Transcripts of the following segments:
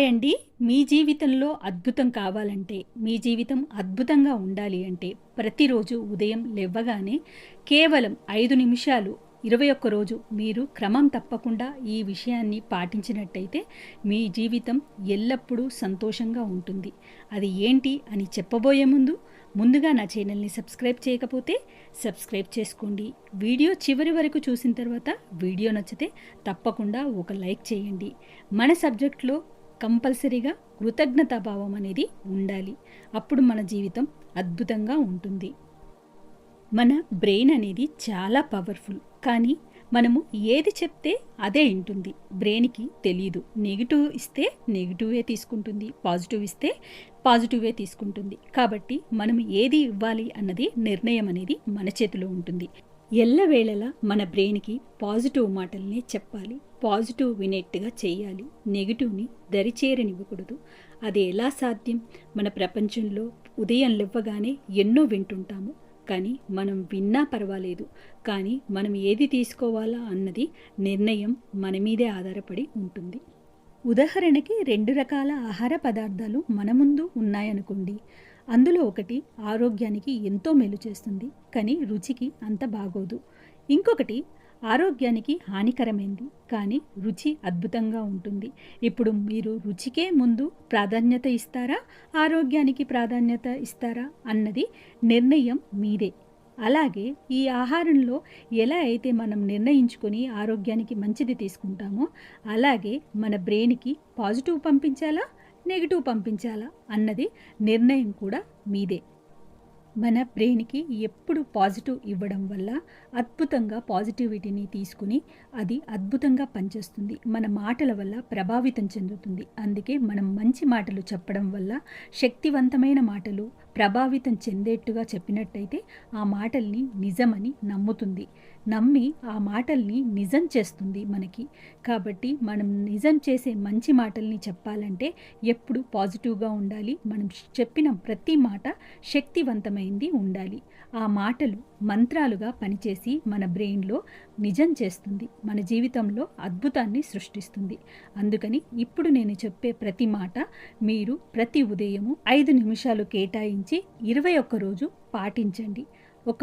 అండి. మీ జీవితంలో అద్భుతం కావాలంటే, మీ జీవితం అద్భుతంగా ఉండాలి అంటే, ప్రతిరోజు ఉదయం లెవ్వగానే కేవలం 5 నిమిషాలు 21 రోజు మీరు క్రమం తప్పకుండా ఈ విషయాన్ని పాటించినట్టయితే, మీ జీవితం ఎల్లప్పుడూ సంతోషంగా ఉంటుంది. అది ఏంటి అని చెప్పబోయే ముందుగా నా ఛానల్‌ని సబ్స్క్రైబ్ చేయకపోతే సబ్స్క్రైబ్ చేసుకోండి. వీడియో చివరి వరకు చూసిన తర్వాత వీడియో నచ్చితే తప్పకుండా ఒక లైక్ చేయండి. మన సబ్జెక్ట్‌లో కంపల్సరీగా కృతజ్ఞతాభావం అనేది ఉండాలి. అప్పుడు మన జీవితం అద్భుతంగా ఉంటుంది. మన బ్రెయిన్ అనేది చాలా పవర్ఫుల్. కానీ మనము ఏది చెప్తే అదే వింటుంది. బ్రెయిన్‌కి తెలీదు. నెగెటివ్ ఇస్తే నెగెటివే తీసుకుంటుంది. పాజిటివ్ ఇస్తే పాజిటివే తీసుకుంటుంది. కాబట్టి మనం ఏది ఇవ్వాలి అన్నది నిర్ణయం అనేది మన చేతిలో ఉంటుంది. ఎల్లవేళలా మన బ్రెయిన్‌కి పాజిటివ్ మాటల్నే చెప్పాలి. పాజిటివ్ వినేట్టుగా చేయాలి. నెగిటివ్‌ని దరిచేరనివ్వకూడదు. అది ఎలా సాధ్యం? మన ప్రపంచంలో ఉదయం లెవ్వగానే ఎన్నో వింటుంటాము. కానీ మనం విన్నా పర్వాలేదు. కానీ మనం ఏది తీసుకోవాలా అన్నది నిర్ణయం మన మీదే ఆధారపడి ఉంటుంది. ఉదాహరణకి 2 రకాల ఆహార పదార్థాలు మన ముందు ఉన్నాయనుకోండి. అందులో ఒకటి ఆరోగ్యానికి ఎంతో మేలు చేస్తుంది. కానీ రుచికి అంత బాగోదు. ఇంకొకటి ఆరోగ్యానికి హానికరమైంది. కానీ రుచి అద్భుతంగా ఉంటుంది. ఇప్పుడు మీరు రుచికే ముందు ప్రాధాన్యత ఇస్తారా? ఆరోగ్యానికి ప్రాధాన్యత ఇస్తారా? అన్నది నిర్ణయం మీదే. అలాగే ఈ ఆహారంలో ఎలా అయితే మనం నిర్ణయించుకొని ఆరోగ్యానికి మంచిది తీసుకుంటామో, అలాగే మన బ్రెయిన్‌కి పాజిటివ్ పంపించాలా? నెగెటివ్ పంపించాలా? అన్నది నిర్ణయం కూడా మీదే. మన బ్రెయిన్‌కి ఎప్పుడు పాజిటివ్ ఇవ్వడం వల్ల అద్భుతంగా పాజిటివిటీని తీసుకుని అది అద్భుతంగా పనిచేస్తుంది. మన మాటల వల్ల ప్రభావితం చెందుతుంది. అందుకే మనం మంచి మాటలు చెప్పడం వల్ల శక్తివంతమైన మాటలు ప్రభావితం చెందేట్టుగా చెప్పినట్టయితే ఆ మాటల్ని నిజమని నమ్ముతుంది. నమ్మి ఆ మాటల్ని నిజం చేస్తుంది మనకి. కాబట్టి మనం నిజం చేసే మంచి మాటల్ని చెప్పాలంటే ఎప్పుడు పాజిటివ్గా ఉండాలి. మనం చెప్పిన ప్రతి మాట శక్తివంతమైంది ఉండాలి. ఆ మాటలు మంత్రాలుగా పనిచేసి మన బ్రెయిన్‌లో నిజం చేస్తుంది. మన జీవితంలో అద్భుతాన్ని సృష్టిస్తుంది. అందుకని ఇప్పుడు నేను చెప్పే ప్రతి మాట మీరు ప్రతి ఉదయము 5 నిమిషాలు కేటాయించి 21 రోజు పాటించండి. ఒక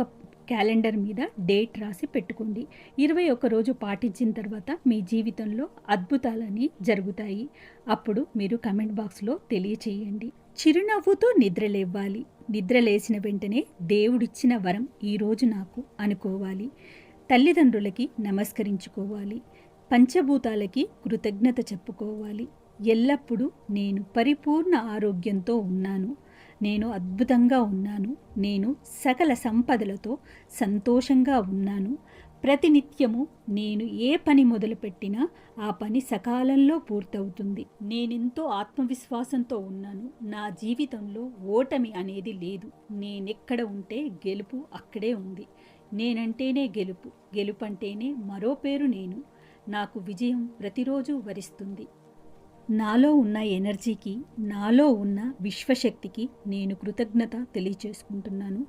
క్యాలెండర్ మీద డేట్ రాసి పెట్టుకోండి. 21 రోజు పాటించిన తర్వాత మీ జీవితంలో అద్భుతాలన్నీ జరుగుతాయి. అప్పుడు మీరు కామెంట్ బాక్స్‌లో తెలియచేయండి. చిరునవ్వుతో నిద్రలేవ్వాలి. నిద్రలేసిన వెంటనే దేవుడిచ్చిన వరం ఈరోజు నాకు అనుకోవాలి. తల్లిదండ్రులకి నమస్కరించుకోవాలి. పంచభూతాలకి కృతజ్ఞత చెప్పుకోవాలి. ఎల్లప్పుడూ నేను పరిపూర్ణ ఆరోగ్యంతో ఉన్నాను. నేను అద్భుతంగా ఉన్నాను. నేను సకల సంపదలతో సంతోషంగా ఉన్నాను. ప్రతినిత్యము నేను ఏ పని మొదలుపెట్టినా ఆ పని సకాలంలో పూర్తవుతుంది. నేనెంతో ఆత్మవిశ్వాసంతో ఉన్నాను. నా జీవితంలో ఓటమి అనేది లేదు. నేనెక్కడ ఉంటే గెలుపు అక్కడే ఉంది. నేనంటేనే గెలుపు. గెలుపంటేనే మరో పేరు నేను. నాకు విజయం ప్రతిరోజు వరిస్తుంది. నాలో ఉన్న ఎనర్జీకి, నాలో ఉన్న విశ్వశక్తికి నేను కృతజ్ఞత తెలియచేసుకుంటున్నాను.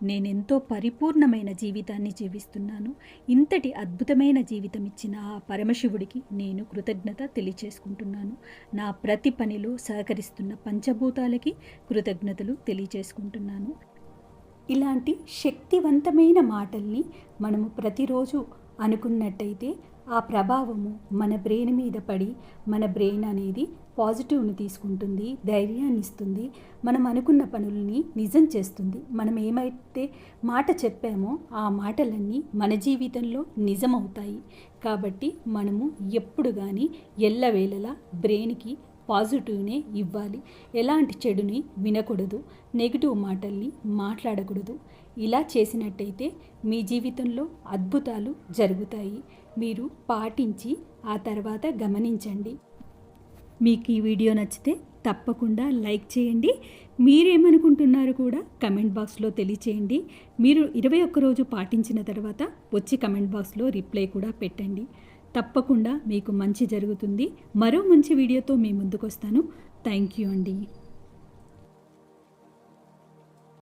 నేనెంతో పరిపూర్ణమైన జీవితాన్ని జీవిస్తున్నాను. ఇంతటి అద్భుతమైన జీవితం ఇచ్చిన ఆ పరమశివుడికి నేను కృతజ్ఞత తెలియచేసుకుంటున్నాను. నా ప్రతి పనిలో సహకరిస్తున్న పంచభూతాలకి కృతజ్ఞతలు తెలియచేసుకుంటున్నాను. ఇలాంటి శక్తివంతమైన మాటల్ని మనము ప్రతిరోజు అనుకున్నట్టయితే ఆ ప్రభావము మన బ్రెయిన్ మీద పడి మన బ్రెయిన్ అనేది పాజిటివ్ని తీసుకుంటుంది, ధైర్యాన్ని ఇస్తుంది, మనం అనుకున్న పనులని నిజం చేస్తుంది. మనం ఏమైతే మాట చెప్పామో ఆ మాటలన్నీ మన జీవితంలో నిజమవుతాయి. కాబట్టి మనము ఎప్పుడు కానీ ఎల్లవేళలా బ్రెయిన్‌కి పాజిటివ్నే ఇవ్వాలి. ఎలాంటి చెడుని వినకూడదు. నెగిటివ్ మాటల్ని మాట్లాడకూడదు. ఇలా చేసినట్టయితే మీ జీవితంలో అద్భుతాలు జరుగుతాయి. మీరు పాటించి ఆ తర్వాత గమనించండి. మీకు ఈ వీడియో నచ్చితే తప్పకుండా లైక్ చేయండి. మీరేమనుకుంటున్నారు కూడా కమెంట్ బాక్స్లో తెలియచేయండి. మీరు 21 రోజు పాటించిన తర్వాత వచ్చి కమెంట్ బాక్స్లో రిప్లై కూడా పెట్టండి. తప్పకుండా మీకు మంచి జరుగుతుంది. మరో మంచి వీడియోతో మీ ముందుకు వస్తాను. థ్యాంక్ యూ అండి.